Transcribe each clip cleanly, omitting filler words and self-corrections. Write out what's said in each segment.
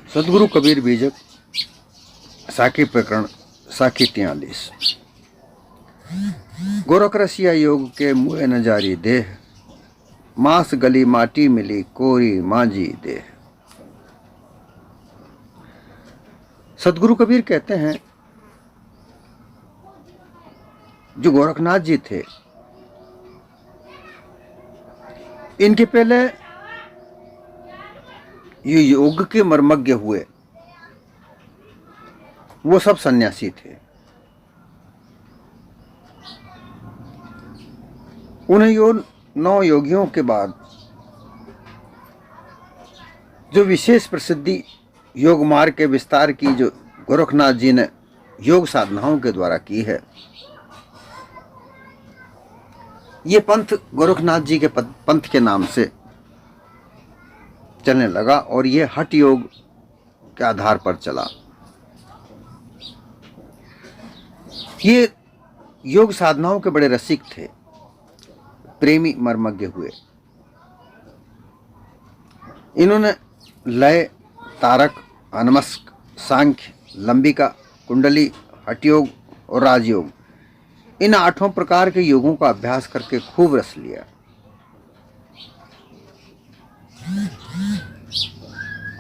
सदगुरु कबीर बीजक साखी प्रकरण साखी 43। गोरख रसिया योग के मुए न जारी देह, मांस गली माटी मिली कोरी मांझी देह। सदगुरु कबीर कहते हैं, जो गोरखनाथ जी थे, इनके पहले ये योग के मर्मज्ञ हुए, वो सब सन्यासी थे। उन 9 योगियों के बाद जो विशेष प्रसिद्धि योग मार्ग के विस्तार की जो गोरखनाथ जी ने योग साधनाओं के द्वारा की है, ये पंथ गोरखनाथ जी के पंथ के नाम से चलने लगा और ये हठ योग के आधार पर चला। ये योग साधनाओं के बड़े रसिक थे, प्रेमी मर्मज्ञ हुए। इन्होंने लय, तारक, अनमस्क, सांख्य, लंबिका, कुंडली, हठ योग और राजयोग, इन 8 प्रकार के योगों का अभ्यास करके खूब रस लिया।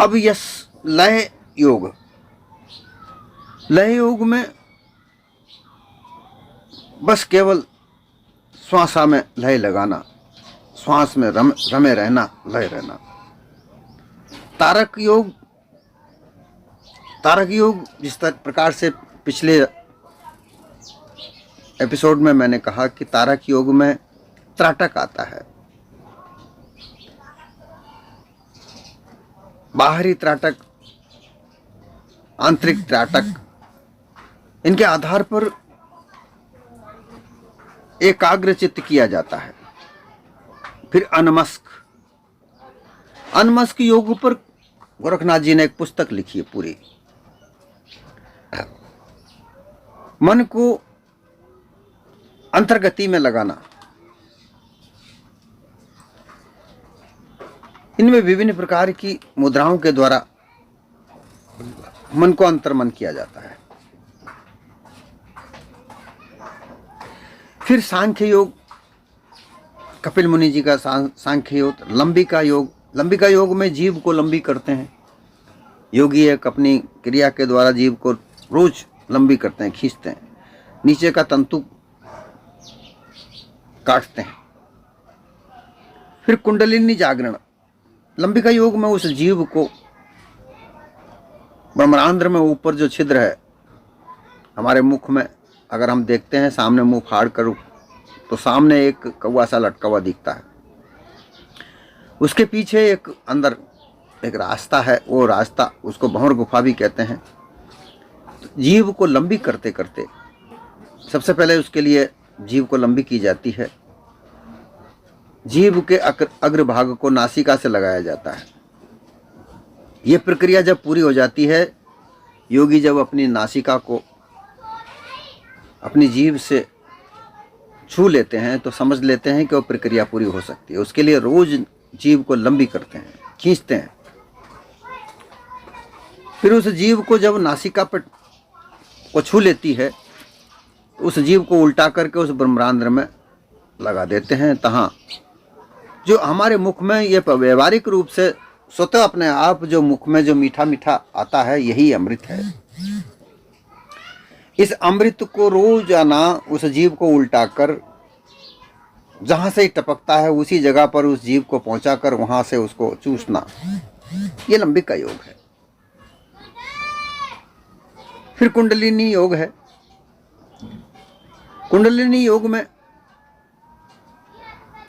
अब यस लय योग में बस केवल श्वासा में लय लगाना, श्वास में रमे रहना, लय रहना। तारक योग जिस प्रकार से पिछले एपिसोड में मैंने कहा कि तारक योग में त्राटक आता है, बाहरी त्राटक, आंतरिक त्राटक, इनके आधार पर एकाग्र चित्त किया जाता है। फिर अनमस्क योग पर गोरखनाथ जी ने एक पुस्तक लिखी है पूरी। मन को अंतर्गति में लगाना, इनमें विभिन्न प्रकार की मुद्राओं के द्वारा मन को अंतर्मन किया जाता है। फिर सांख्य योग, कपिल मुनि जी का सांख्य योग। लंबिका योग में जीव को लंबी करते हैं। योगी एक अपनी क्रिया के द्वारा जीव को रोज लंबी करते हैं, खींचते हैं, नीचे का तंतु काटते हैं। फिर कुंडलिनी जागरण, लंबिका योग में उस जीव को ब्रह्मांड में ऊपर जो छिद्र है हमारे मुख में, अगर हम देखते हैं सामने मुंह फाड़ कर, तो सामने एक कौवा सा लटका हुआ दिखता है। उसके पीछे एक अंदर एक रास्ता है, वो रास्ता उसको भंवर गुफा भी कहते हैं। जीव को लंबी करते करते सबसे पहले उसके लिए जीव को लंबी की जाती है। जीव के अग्रभाग को नासिका से लगाया जाता है। यह प्रक्रिया जब पूरी हो जाती है, योगी जब अपनी नासिका को अपनी जीभ से छू लेते हैं तो समझ लेते हैं कि वो प्रक्रिया पूरी हो सकती है। उसके लिए रोज जीभ को लंबी करते हैं, खींचते हैं। फिर उस जीव को जब नासिका पर वो छू लेती है, तो उस जीव को उल्टा करके उस ब्रह्मांड में लगा देते हैं। तहाँ जो हमारे मुख में ये व्यवहारिक रूप से स्वतः अपने आप जो मुख में जो मीठा मीठा आता है, यही अमृत है। इस अमृत को रोजाना उस जीव को उल्टा कर जहां से टपकता है उसी जगह पर उस जीव को पहुंचाकर वहां से उसको चूसना, ये लंबिका योग है। फिर कुंडलिनी योग है। कुंडलिनी योग में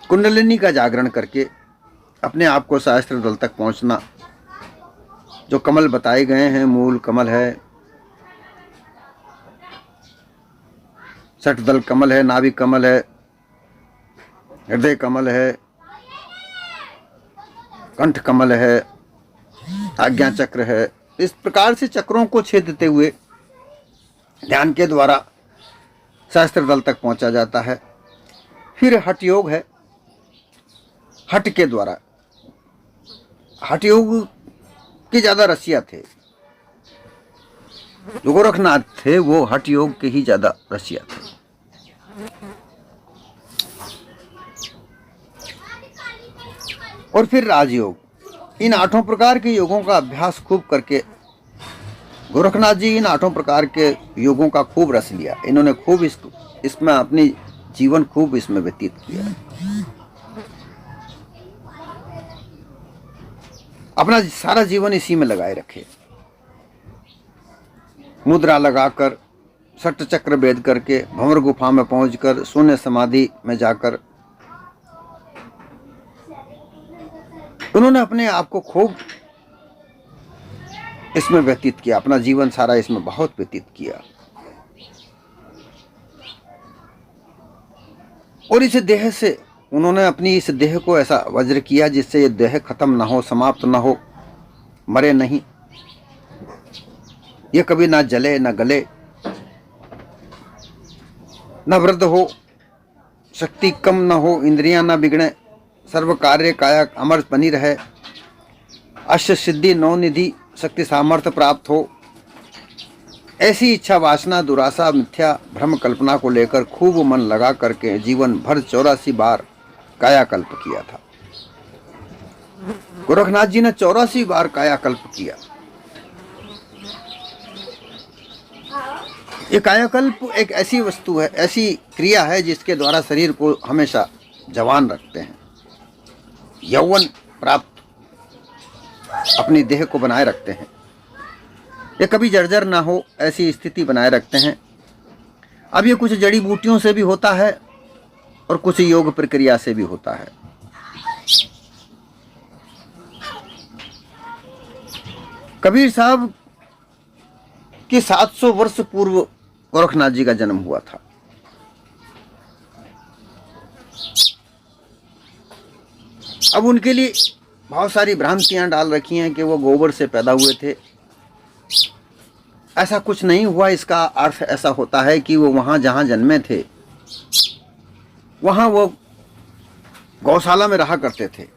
कुंडलिनी का जागरण करके अपने आप को सहस्त्र दल तक पहुंचना। जो कमल बताए गए हैं, मूल कमल है, सठदल कमल है, नाभिक कमल है, हृदय कमल है, कंठ कमल है, आज्ञा चक्र है। इस प्रकार से चक्रों को छेदते हुए ध्यान के द्वारा सहस्त्र दल तक पहुंचा जाता है। फिर हठ योग है। हठ के द्वारा, हठ योग के ज्यादा रसिया थे। जो गोरखनाथ थे वो हठ योग के ही ज्यादा रसिया थे। और फिर राजयोग, इन 8 प्रकार के योगों का अभ्यास खूब करके गोरखनाथ जी इन 8 प्रकार के योगों का खूब रस लिया। इन्होंने खूब इसमें अपनी जीवन खूब इसमें व्यतीत किया, अपना सारा जीवन इसी में लगाए रखे। मुद्रा लगाकर, सट चक्र भेद करके, भंवर गुफा में पहुंचकर, शून्य समाधि में जाकर उन्होंने अपने आप को खूब इसमें व्यतीत किया, अपना जीवन सारा इसमें बहुत व्यतीत किया। और इस देह से उन्होंने अपनी इस देह को ऐसा वज्र किया जिससे ये देह खत्म ना हो, समाप्त ना हो, मरे नहीं, ये कभी ना जले ना गले, न वृद्ध हो, शक्ति कम न हो, इंद्रियां ना बिगड़े, सर्व कार्य काया अमर बनी रहे, अष्ट सिद्धि नौ निधि शक्ति सामर्थ्य प्राप्त हो। ऐसी इच्छा, वासना, दुराशा, मिथ्या भ्रम कल्पना को लेकर खूब मन लगा करके जीवन भर 84 बार कायाकल्प किया था। गोरखनाथ जी ने 84 बार कायाकल्प किया। ये कायाकल्प एक ऐसी वस्तु है, ऐसी क्रिया है जिसके द्वारा शरीर को हमेशा जवान रखते हैं, यौवन प्राप्त अपनी देह को बनाए रखते हैं, ये कभी जर्जर ना हो ऐसी स्थिति बनाए रखते हैं। अब ये कुछ जड़ी बूटियों से भी होता है और कुछ योग प्रक्रिया से भी होता है। कबीर साहब के 700 वर्ष पूर्व गोरखनाथ जी का जन्म हुआ था। अब उनके लिए बहुत सारी भ्रांतियां डाल रखी हैं कि वो गोबर से पैदा हुए थे। ऐसा कुछ नहीं हुआ। इसका अर्थ ऐसा होता है कि वो वहां जहां जन्मे थे वहां वो गौशाला में रहा करते थे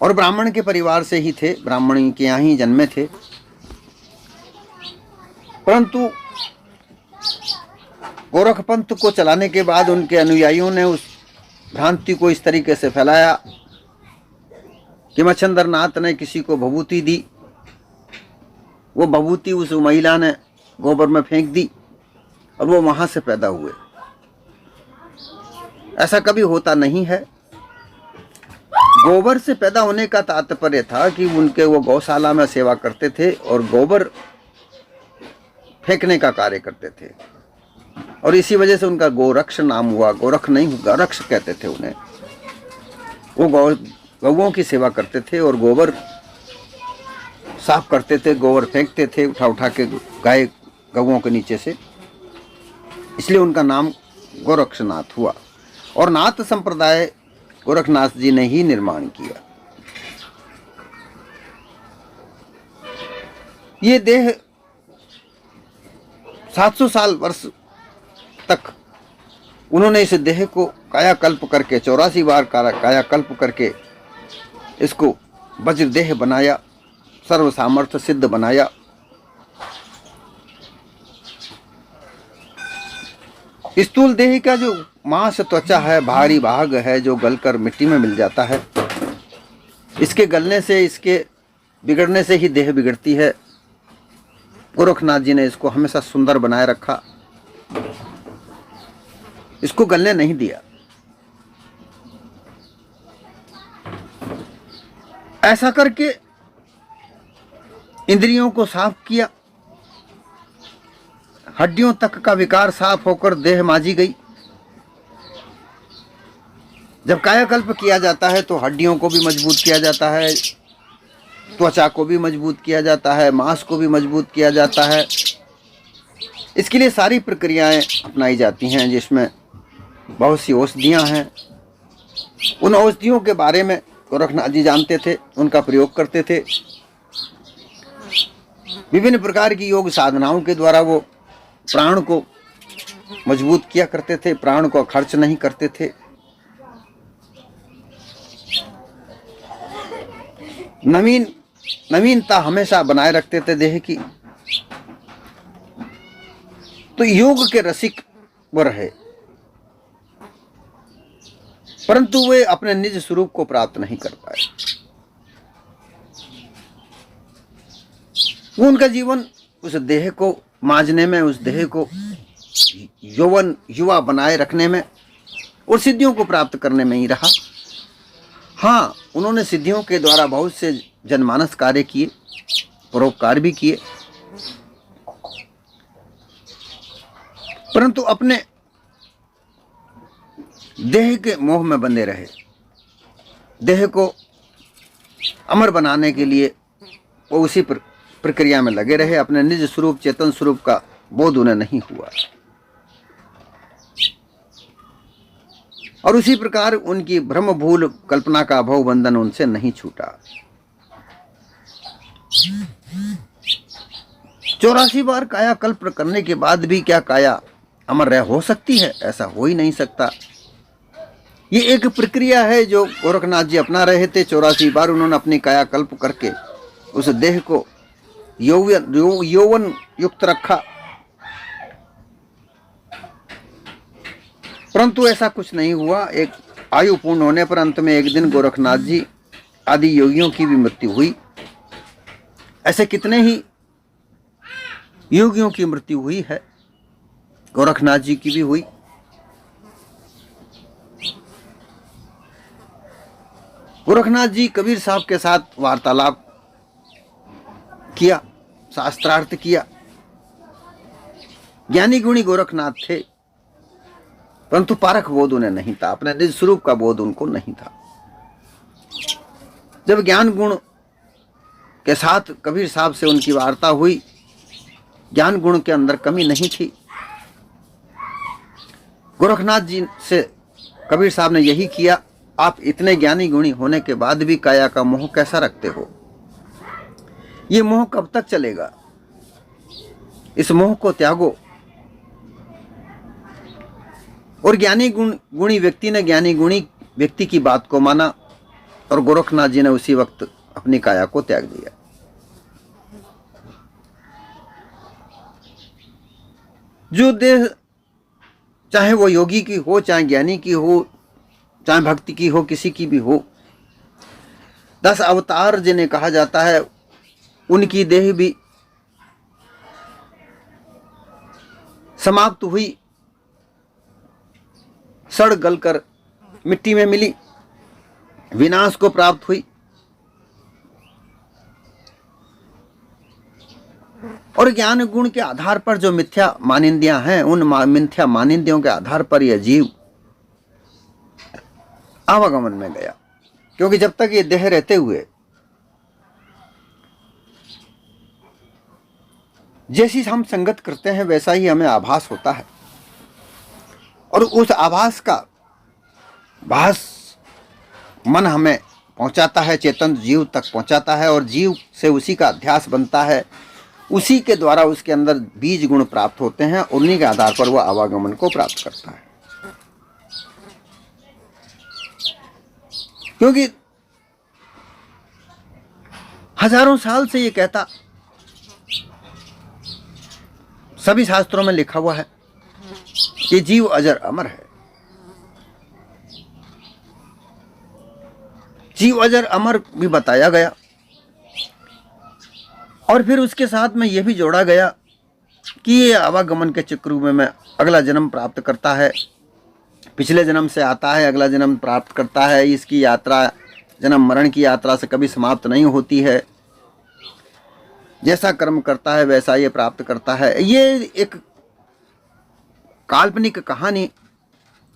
और ब्राह्मण के परिवार से ही थे, ब्राह्मण के यहाँ ही जन्मे थे। परंतु गोरखपंथ को चलाने के बाद उनके अनुयायियों ने उस भ्रांति को इस तरीके से फैलाया कि मच्छंदरनाथ ने किसी को भभूति दी, वो भभूति उस महिला ने गोबर में फेंक दी और वो वहां से पैदा हुए। ऐसा कभी होता नहीं है। गोबर से पैदा होने का तात्पर्य था कि उनके वो गौशाला में सेवा करते थे और गोबर फेंकने का कार्य करते थे और इसी वजह से उनका गोरक्ष नाम हुआ। गोरख नहीं, गोरक्ष कहते थे उन्हें। वो गौओं की सेवा करते थे और गोबर साफ करते थे, गोबर फेंकते थे उठा उठा के गाय गौओं के नीचे से, इसलिए उनका नाम गोरक्षनाथ हुआ। और नाथ संप्रदाय गोरखनाथ जी ने ही निर्माण किया। ये देह 700 साल वर्ष तक उन्होंने इस देह को कायाकल्प करके 84 बार कायाकल्प करके इसको वज्र देह बनाया, सर्व सामर्थ्य सिद्ध बनाया। स्थूल देह का जो मांस त्वचा है, भारी भाग है जो गलकर मिट्टी में मिल जाता है, इसके गलने से, इसके बिगड़ने से ही देह बिगड़ती है। गोरखनाथ जी ने इसको हमेशा सुंदर बनाए रखा, इसको गलने नहीं दिया। ऐसा करके इंद्रियों को साफ किया, हड्डियों तक का विकार साफ होकर देह माजी गई। जब कायाकल्प किया जाता है तो हड्डियों को भी मजबूत किया जाता है, त्वचा को भी मजबूत किया जाता है, मांस को भी मजबूत किया जाता है। इसके लिए सारी प्रक्रियाएं अपनाई जाती हैं जिसमें बहुत सी औषधियां हैं। उन औषधियों के बारे में गोरखनाथ जी जानते थे, उनका प्रयोग करते थे। विभिन्न प्रकार की योग साधनाओं के द्वारा वो प्राण को मजबूत किया करते थे, प्राण को खर्च नहीं करते थे। नवीनता हमेशा बनाए रखते थे देह की। तो योग के रसिक वो रहे, परंतु वे अपने निज स्वरूप को प्राप्त नहीं कर पाए। वो उनका जीवन उस देह को मांझने में, उस देह को युवा बनाए रखने में और सिद्धियों को प्राप्त करने में ही रहा। हाँ, उन्होंने सिद्धियों के द्वारा बहुत से जनमानस कार्य किए, परोपकार भी किए, परंतु अपने देह के मोह में बंधे रहे। देह को अमर बनाने के लिए वो उसी प्रक्रिया में लगे रहे। अपने निज स्वरूप, चेतन स्वरूप का बोध उन्हें नहीं हुआ और उसी प्रकार उनकी भ्रम भूल कल्पना का भव बंधन उनसे नहीं छूटा। 84 बार काया कल्प करने के बाद भी क्या काया अमर रह हो सकती है? ऐसा हो ही नहीं सकता। ये एक प्रक्रिया है जो गोरखनाथ जी अपना रहे थे। 84 बार उन्होंने अपनी काया कल्प करके उस देह को यौवन युक्त रखा, परंतु ऐसा कुछ नहीं हुआ। एक आयु पूर्ण होने पर अंत में एक दिन गोरखनाथ जी आदि योगियों की भी मृत्यु हुई। ऐसे कितने ही योगियों की मृत्यु हुई है, गोरखनाथ जी की भी हुई। गोरखनाथ जी कबीर साहब के साथ वार्तालाप किया, शास्त्रार्थ किया। ज्ञानी गुणी गोरखनाथ थे, परंतु पारख बोध उन्हें नहीं था, अपने निज स्वरूप का बोध उनको नहीं था। जब ज्ञान गुण के साथ कबीर साहब से उनकी वार्ता हुई, ज्ञान गुण के अंदर कमी नहीं थी। गोरखनाथ जी से कबीर साहब ने यही किया, आप इतने ज्ञानी गुणी होने के बाद भी काया का मोह कैसा रखते हो? ये मोह कब तक चलेगा? इस मोह को त्यागो। और ज्ञानी गुणी व्यक्ति ने ज्ञानी गुणी व्यक्ति की बात को माना और गोरखनाथ जी ने उसी वक्त अपनी काया को त्याग दिया। जो देह चाहे वो योगी की हो, चाहे ज्ञानी की हो, चाहे भक्ति की हो, किसी की भी हो, 10 अवतार जिन्हें कहा जाता है, उनकी देह भी समाप्त हुई, सड़ गलकर मिट्टी में मिली, विनाश को प्राप्त हुई। और ज्ञान गुण के आधार पर जो मिथ्या मानिंदियां हैं, उन मिथ्या मानिंदियों के आधार पर यह जीव आवागमन में गया। क्योंकि जब तक ये देह रहते हुए जैसी हम संगत करते हैं वैसा ही हमें आभास होता है, और उस आभास का भास मन हमें पहुंचाता है, चेतन जीव तक पहुंचाता है, और जीव से उसी का अध्यास बनता है। उसी के द्वारा उसके अंदर बीज गुण प्राप्त होते हैं, उन्हीं के आधार पर वह आवागमन को प्राप्त करता है। क्योंकि हजारों साल से ये कहता, सभी शास्त्रों में लिखा हुआ है कि जीव अजर अमर है। जीव अजर अमर भी बताया गया, और फिर उसके साथ में यह भी जोड़ा गया कि ये आवागमन के चक्र में अगला जन्म प्राप्त करता है, पिछले जन्म से आता है, अगला जन्म प्राप्त करता है। इसकी यात्रा जन्म मरण की यात्रा से कभी समाप्त नहीं होती है। जैसा कर्म करता है वैसा ये प्राप्त करता है। ये एक काल्पनिक कहानी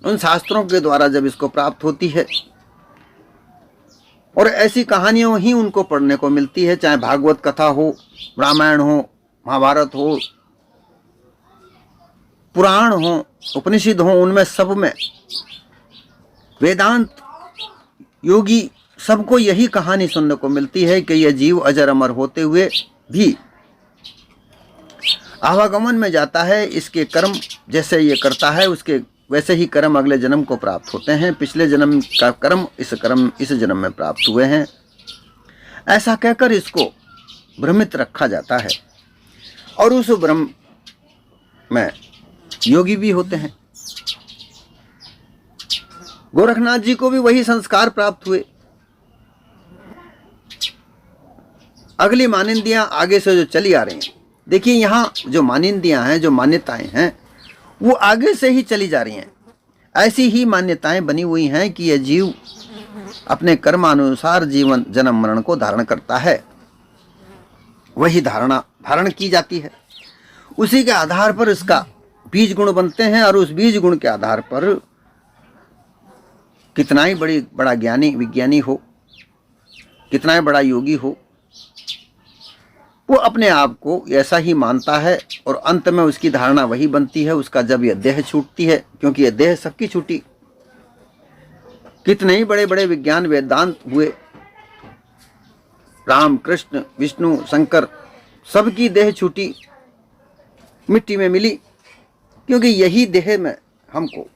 उन शास्त्रों के द्वारा जब इसको प्राप्त होती है, और ऐसी कहानियों ही उनको पढ़ने को मिलती है, चाहे भागवत कथा हो, रामायण हो, महाभारत हो, पुराण हो, उपनिषद हो, उनमें सब में वेदांत योगी सबको यही कहानी सुनने को मिलती है कि यह जीव अजर अमर होते हुए भी आवागमन में जाता है। इसके कर्म जैसे ये करता है, उसके वैसे ही कर्म अगले जन्म को प्राप्त होते हैं। पिछले जन्म का कर्म इस जन्म में प्राप्त हुए हैं। ऐसा कहकर इसको भ्रमित रखा जाता है और उस ब्रह्म में योगी भी होते हैं। गोरखनाथ जी को भी वही संस्कार प्राप्त हुए। अगली मानिंदियां आगे से जो चली आ रही हैं, देखिए यहाँ जो मानिंदियां हैं, जो मान्यताएं हैं, वो आगे से ही चली जा रही हैं। ऐसी ही मान्यताएं बनी हुई हैं कि यह जीव अपने कर्मानुसार जीवन जन्म मरण को धारण करता है। वही धारण की जाती है, उसी के आधार पर इसका बीज गुण बनते हैं और उस बीज गुण के आधार पर कितना ही बड़ा ज्ञानी विज्ञानी हो, कितना ही बड़ा योगी हो, वो अपने आप को ऐसा ही मानता है और अंत में उसकी धारणा वही बनती है उसका, जब यह देह छूटती है, क्योंकि यह देह सबकी छूटी। कितने ही बड़े बड़े विज्ञान वेदांत हुए, राम कृष्ण विष्णु शंकर, सबकी देह छूटी, मिट्टी में मिली, क्योंकि यही देह में हमको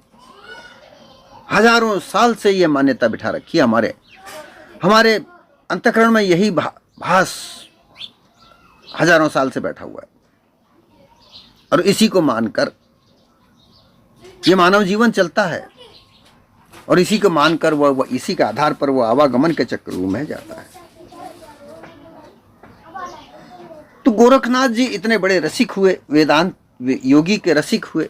हजारों साल से यह मान्यता बिठा रखी है। हमारे अंतःकरण में यही भास हजारों साल से बैठा हुआ है और इसी को मानकर ये मानव जीवन चलता है और इसी को मानकर वह इसी के आधार पर वह आवागमन के चक्र में जाता है। तो गोरखनाथ जी इतने बड़े रसिक हुए, वेदांत योगी के रसिक हुए,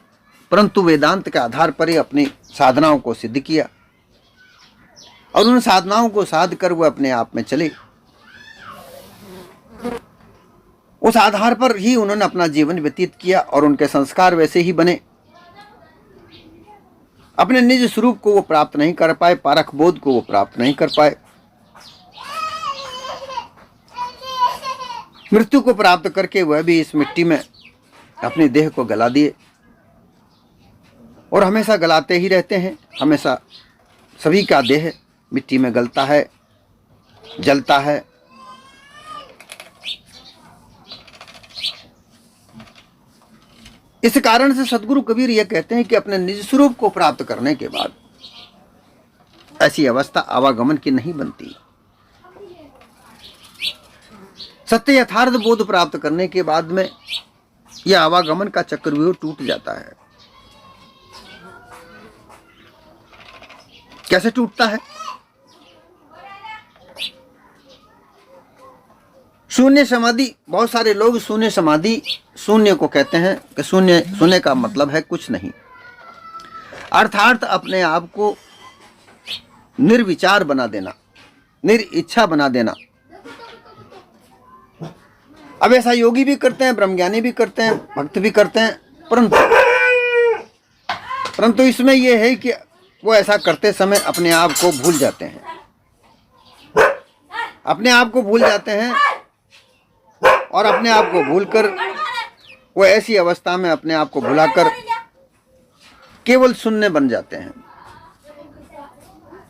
परंतु वेदांत के आधार पर ही अपनी साधनाओं को सिद्ध किया और उन साधनाओं को साध कर वह अपने आप में चले। उस आधार पर ही उन्होंने अपना जीवन व्यतीत किया और उनके संस्कार वैसे ही बने। अपने निज स्वरूप को वो प्राप्त नहीं कर पाए, पारख बोध को वो प्राप्त नहीं कर पाए, मृत्यु को प्राप्त करके वह भी इस मिट्टी में अपने देह को गला दिए और हमेशा गलाते ही रहते हैं। हमेशा सभी का देह मिट्टी में गलता है, जलता है। इस कारण से सदगुरु कबीर यह कहते हैं कि अपने निज स्वरूप को प्राप्त करने के बाद ऐसी अवस्था आवागमन की नहीं बनती। सत्य यथार्थ बोध प्राप्त करने के बाद में यह आवागमन का चक्रव्यूह टूट जाता है। कैसे टूटता है? शून्य समाधि, बहुत सारे लोग शून्य समाधि, शून्य को कहते हैं कि शून्य का मतलब है कुछ नहीं, अर्थात अपने आप को निर्विचार बना देना, निरिच्छा बना देना। अब ऐसा योगी भी करते हैं, ब्रह्मज्ञानी भी करते हैं, भक्त भी करते हैं, परंतु इसमें यह है कि वो ऐसा करते समय अपने आप को भूल जाते हैं, अपने आप को भूल जाते हैं और अपने आप को भूलकर वो ऐसी अवस्था में अपने आप को भुलाकर केवल शून्य बन जाते हैं।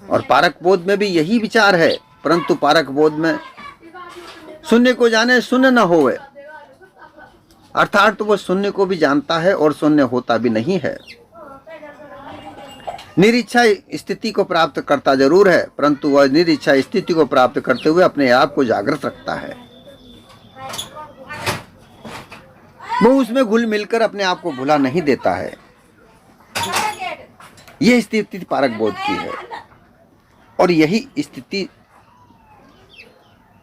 और पारक बोध में भी यही विचार है, परंतु पारक बोध में शून्य को जाने शून्य न होवे, अर्थात वो शून्य को भी जानता है और शून्य होता भी नहीं है। निरिच्छा स्थिति को प्राप्त करता जरूर है, परंतु वह निरिच्छा स्थिति को प्राप्त करते हुए अपने आप को जागृत रखता है। वो उसमें घुल मिलकर अपने आप को भुला नहीं देता है। यह स्थिति पारक बोध की है और यही स्थिति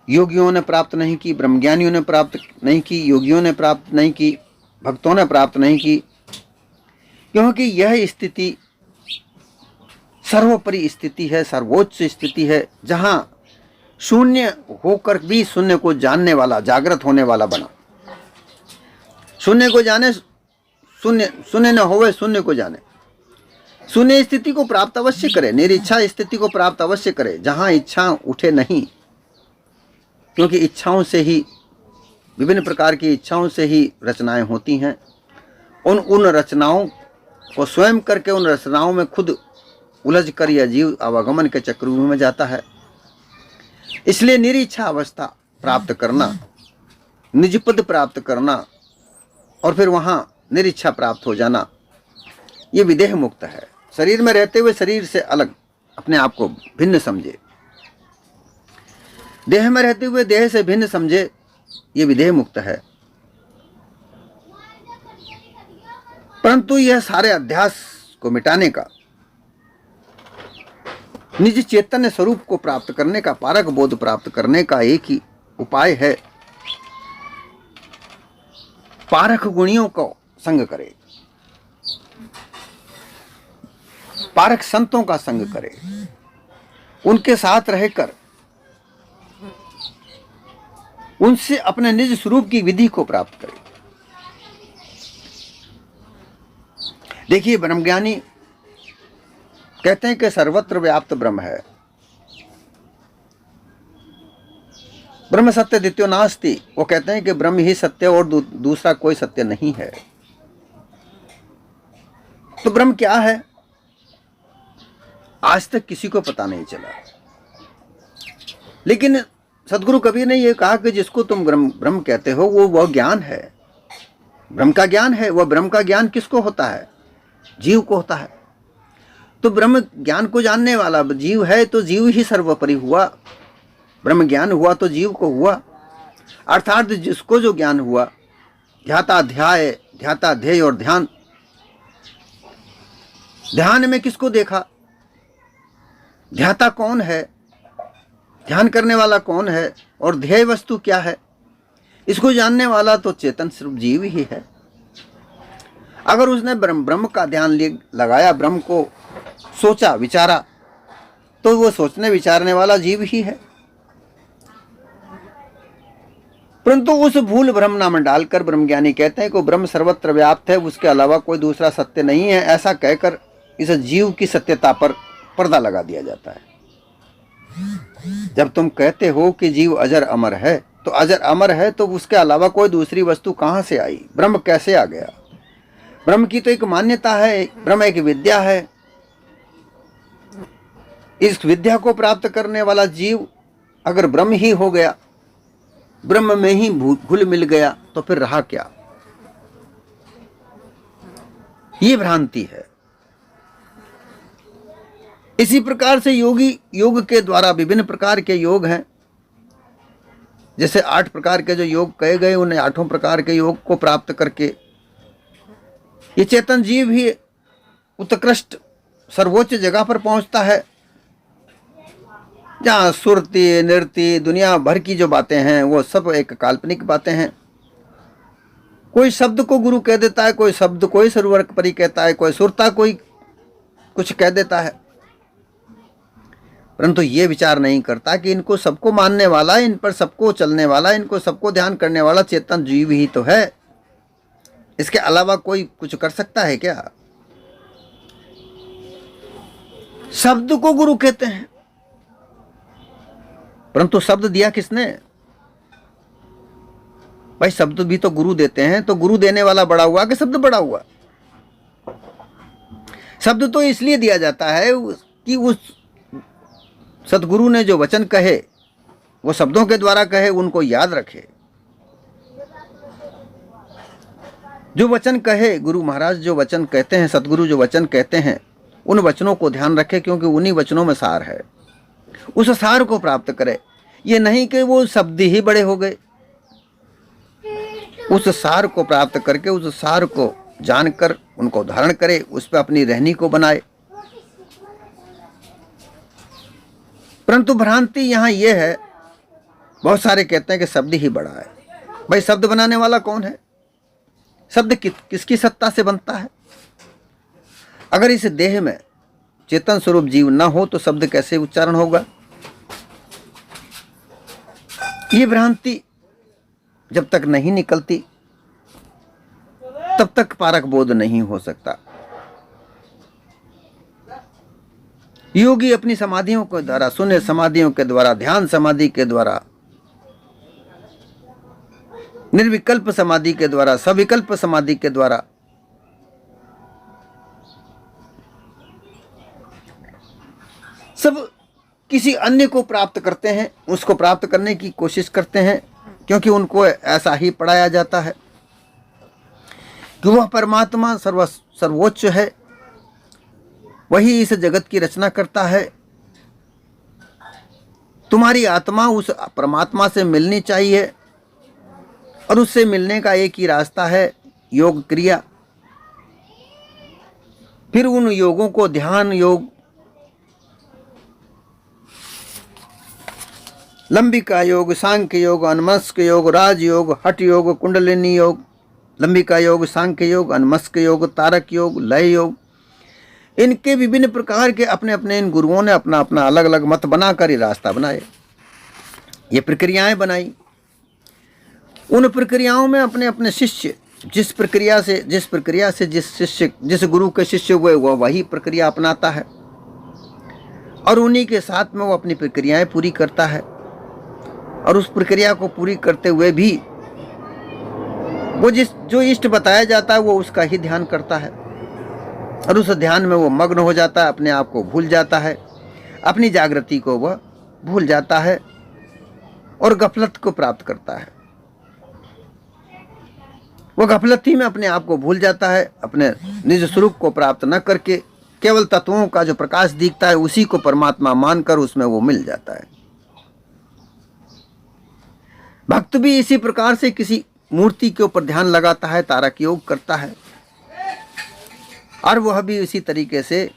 योगियों ने प्राप्त नहीं की, ब्रह्मज्ञानियों ने प्राप्त नहीं की, योगियों ने प्राप्त नहीं की, भक्तों ने प्राप्त नहीं की, क्योंकि यह स्थिति सर्वोपरि स्थिति है, सर्वोच्च स्थिति है, जहां शून्य होकर भी शून्य को जानने वाला, जागृत होने वाला बना। शून्य को जाने, शून्य न होवे शून्य को जाने। शून्य स्थिति को प्राप्त अवश्य करे, निरिच्छा स्थिति को प्राप्त अवश्य करे, जहां इच्छा उठे नहीं, क्योंकि इच्छाओं से ही, विभिन्न प्रकार की इच्छाओं से ही रचनाएं होती हैं। उन रचनाओं को स्वयं करके उन रचनाओं में खुद उलझ कर यह जीव आवागमन के चक्रव्यूह में जाता है। इसलिए निरिच्छा अवस्था प्राप्त करना, निज पद प्राप्त करना और फिर वहां निरिच्छा प्राप्त हो जाना, ये विदेह मुक्त है। शरीर में रहते हुए शरीर से अलग अपने आप को भिन्न समझे। देह में रहते हुए देह से भिन्न समझे, ये विदेह मुक्त है। परंतु यह सारे अध्यास को मिटाने का, निज चैतन्य स्वरूप को प्राप्त करने का, पारक बोध प्राप्त करने का एक ही उपाय है, पारक गुणियों को संग करे, पारक संतों का संग करे, उनके साथ रहकर उनसे अपने निज स्वरूप की विधि को प्राप्त करे। देखिए, ब्रह्मज्ञानी कहते हैं कि सर्वत्र व्याप्त ब्रह्म है, ब्रह्म सत्य द्वितीयो नास्ति। वो कहते हैं कि ब्रह्म ही सत्य और दूसरा कोई सत्य नहीं है। तो ब्रह्म क्या है, आज तक किसी को पता नहीं चला। लेकिन सदगुरु कबीर ने यह कहा कि जिसको तुम ब्रह्म कहते हो वह ज्ञान है, ब्रह्म का ज्ञान है। वह ब्रह्म का ज्ञान किसको होता है? जीव को होता है। तो ब्रह्म ज्ञान को जानने वाला जीव है, तो जीव ही सर्वोपरि हुआ। ब्रह्म ज्ञान हुआ तो जीव को हुआ, अर्थात जिसको जो ज्ञान हुआ, ध्याता ध्याय, ध्याता ध्येय और ध्यान। ध्यान में किसको देखा? ध्याता कौन है, ध्यान करने वाला कौन है, और ध्येय वस्तु क्या है, इसको जानने वाला तो चेतन स्वरूप जीव ही है। अगर उसने ब्रह्म का ध्यान लगाया, ब्रह्म को सोचा विचारा, तो वो सोचने विचारने वाला जीव ही है। परंतु उस भूल भ्रम नाम डालकर ब्रह्मज्ञानी कहते हैं कि ब्रह्म सर्वत्र व्याप्त है, उसके अलावा कोई दूसरा सत्य नहीं है। ऐसा कहकर इस जीव की सत्यता पर पर्दा लगा दिया जाता है। जब तुम कहते हो कि जीव अजर अमर है, तो अजर अमर है तो उसके अलावा कोई दूसरी वस्तु कहां से आई? ब्रह्म कैसे आ गया? ब्रह्म की तो एक मान्यता है, ब्रह्म एक विद्या है। इस विद्या को प्राप्त करने वाला जीव अगर ब्रह्म ही हो गया, ब्रह्म में ही घुल मिल गया, तो फिर रहा क्या? ये भ्रांति है। इसी प्रकार से योग के द्वारा विभिन्न प्रकार के योग हैं। जैसे 8 प्रकार के जो योग कहे गए, उन 8 प्रकार के योग को प्राप्त करके ये चेतन जीव ही उत्कृष्ट सर्वोच्च जगह पर पहुंचता है, जहां सुरती नृत्य दुनिया भर की जो बातें हैं वो सब एक काल्पनिक बातें हैं। कोई शब्द को गुरु कह देता है, कोई शब्द कोई सर्वर्क परी कहता है, कोई सुरता कोई कुछ कह देता है, परंतु ये विचार नहीं करता कि इनको सबको मानने वाला, इन पर सबको चलने वाला, इनको सबको ध्यान करने वाला चेतन जीव ही तो है। इसके अलावा कोई कुछ कर सकता है क्या? शब्द को गुरु कहते हैं, परंतु शब्द दिया किसने? भाई शब्द भी तो गुरु देते हैं, तो गुरु देने वाला बड़ा हुआ कि शब्द बड़ा हुआ? शब्द तो इसलिए दिया जाता है कि उस सदगुरु ने जो वचन कहे वो शब्दों के द्वारा कहे, उनको याद रखे। जो वचन कहे, गुरु महाराज जो वचन कहते हैं, सदगुरु जो वचन कहते हैं, उन वचनों को ध्यान रखे, क्योंकि उन्हीं वचनों में सार है। उस सार को प्राप्त करे। ये नहीं कि वो शब्द ही बड़े हो गए। उस सार को प्राप्त करके, उस सार को जानकर उनको धारण करे, उस पर अपनी रहनी को बनाए। परंतु भ्रांति यहाँ ये है, बहुत सारे कहते हैं कि शब्द ही बड़ा है। भाई शब्द बनाने वाला कौन है? शब्द किसकी सत्ता से बनता है? अगर इस देह में चेतन स्वरूप जीव न हो तो शब्द कैसे उच्चारण होगा? ये भ्रांति जब तक नहीं निकलती तब तक पारक बोध नहीं हो सकता। योगी अपनी समाधियों के द्वारा, शून्य समाधियों के द्वारा, ध्यान समाधि के द्वारा, निर्विकल्प समाधि के द्वारा, सविकल्प समाधि के द्वारा सब किसी अन्य को प्राप्त करते हैं, उसको प्राप्त करने की कोशिश करते हैं, क्योंकि उनको ऐसा ही पढ़ाया जाता है कि वह परमात्मा सर्वोच्च है, वही इस जगत की रचना करता है, तुम्हारी आत्मा उस परमात्मा से मिलनी चाहिए और उससे मिलने का एक ही रास्ता है योग क्रिया। फिर उन योगों को ध्यान योग, लंबिका योग, सांख्य योग, अनुमस्क योग, राज योग, हठ योग, कुंडलिनी योग, लंबिका योग, सांख्य योग, अनुमस्क योग, तारक योग, लय योग, इनके विभिन्न प्रकार के अपने अपने इन गुरुओं ने अपना अपना अलग अलग मत बनाकर ये रास्ता बनाए, ये प्रक्रियाएं बनाई। उन प्रक्रियाओं में अपने अपने शिष्य जिस प्रक्रिया से जिस गुरु के शिष्य हुए वह वही प्रक्रिया अपनाता है और उन्हीं के साथ में वो अपनी प्रक्रियाएं पूरी करता है और उस प्रक्रिया को पूरी करते हुए भी वो जो इष्ट बताया जाता है वो उसका ही ध्यान करता है और उस ध्यान में वो मग्न हो जाता है, अपने आप को भूल जाता है, अपनी जागृति को वह भूल जाता है और गफलत को प्राप्त करता है। वह गफलत ही में अपने आप को भूल जाता है, अपने निज स्वरूप को प्राप्त न करके केवल तत्वों का जो प्रकाश दिखता है उसी को परमात्मा मानकर उसमें वो मिल जाता है। भक्त भी इसी प्रकार से किसी मूर्ति के ऊपर ध्यान लगाता है, तारक योग करता है और वह भी इसी तरीके से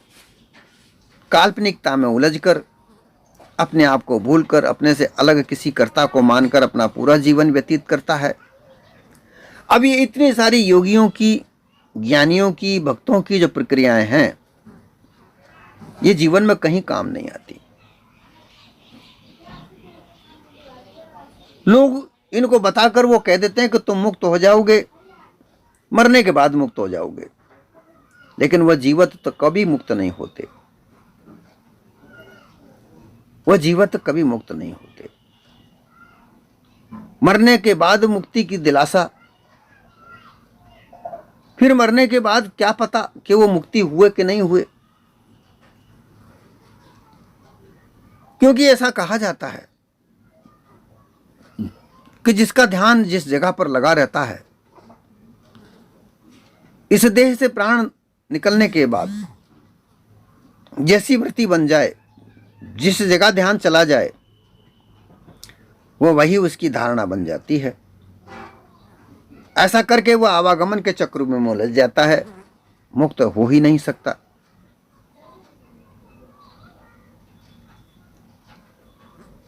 काल्पनिकता में उलझकर अपने आप को भूलकर अपने से अलग किसी कर्ता को मानकर अपना पूरा जीवन व्यतीत करता है। अब ये इतनी सारी योगियों की, ज्ञानियों की, भक्तों की जो प्रक्रियाएं हैं ये जीवन में कहीं काम नहीं आती। लोग इनको बताकर वो कह देते हैं कि तुम मुक्त हो जाओगे, मरने के बाद मुक्त हो जाओगे, लेकिन वह जीवित तो कभी मुक्त नहीं होते, वह जीवित कभी मुक्त नहीं होते। मरने के बाद मुक्ति की दिलासा, फिर मरने के बाद क्या पता कि वो मुक्ति हुए कि नहीं हुए, क्योंकि ऐसा कहा जाता है कि जिसका ध्यान जिस जगह पर लगा रहता है, इस देह से प्राण निकलने के बाद जैसी वृत्ति बन जाए, जिस जगह ध्यान चला जाए वो वही उसकी धारणा बन जाती है। ऐसा करके वह आवागमन के चक्र में उलझ जाता है, मुक्त हो ही नहीं सकता।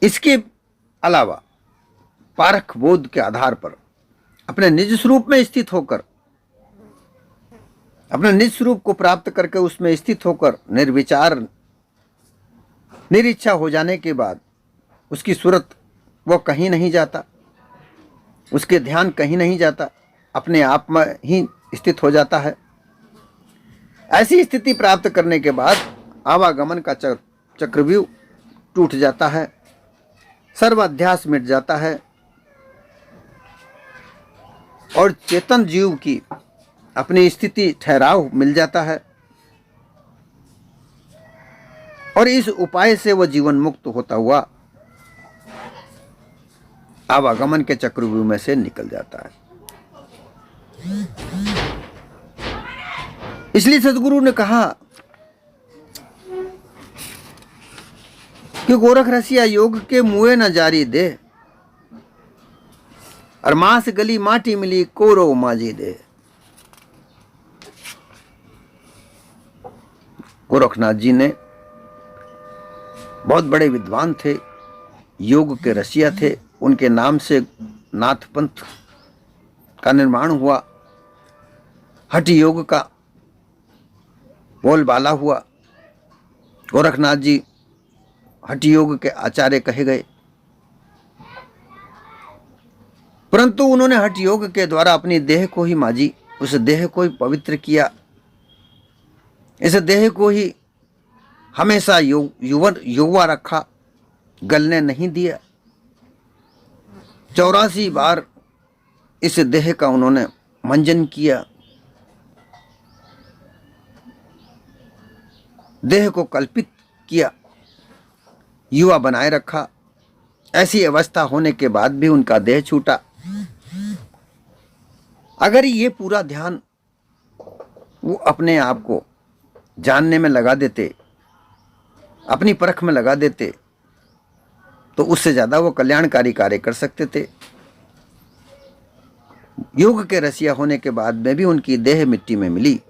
इसके अलावा पारख बोध के आधार पर अपने निज स्वरूप में स्थित होकर, अपने निज स्वरूप को प्राप्त करके उसमें स्थित होकर निर्विचार निरिच्छा हो जाने के बाद उसकी सूरत वो कहीं नहीं जाता, उसके ध्यान कहीं नहीं जाता, अपने आप में ही स्थित हो जाता है। ऐसी स्थिति प्राप्त करने के बाद आवागमन का चक्रव्यूह टूट जाता है, सर्वाध्यास मिट जाता है और चेतन जीव की अपनी स्थिति ठहराव मिल जाता है और इस उपाय से वह जीवन मुक्त होता हुआ आवागमन के चक्रव्यूह में से निकल जाता है। इसलिए सदगुरु ने कहा कि गोरख रसिया योग के मुए न जारी दे और मांस गली माटी मिली कोरो माजी दे। गोरखनाथ जी ने बहुत बड़े विद्वान थे, योग के रसिया थे, उनके नाम से नाथ पंथ का निर्माण हुआ, हठ योग का बोलबाला हुआ। गोरखनाथ जी हठ योग के आचार्य कहे गए, परंतु उन्होंने हठ योग के द्वारा अपनी देह को ही माजी, उस देह को ही पवित्र किया, इस देह को ही हमेशा युवा रखा, गलने नहीं दिया। 84 बार इस देह का उन्होंने मंजन किया, देह को कल्पित किया, युवा बनाए रखा। ऐसी अवस्था होने के बाद भी उनका देह छूटा। अगर ये पूरा ध्यान वो अपने आप को जानने में लगा देते, अपनी परख में लगा देते, तो उससे ज़्यादा वो कल्याणकारी कार्य कर सकते थे। योग के रसिया होने के बाद में भी उनकी देह मिट्टी में मिली।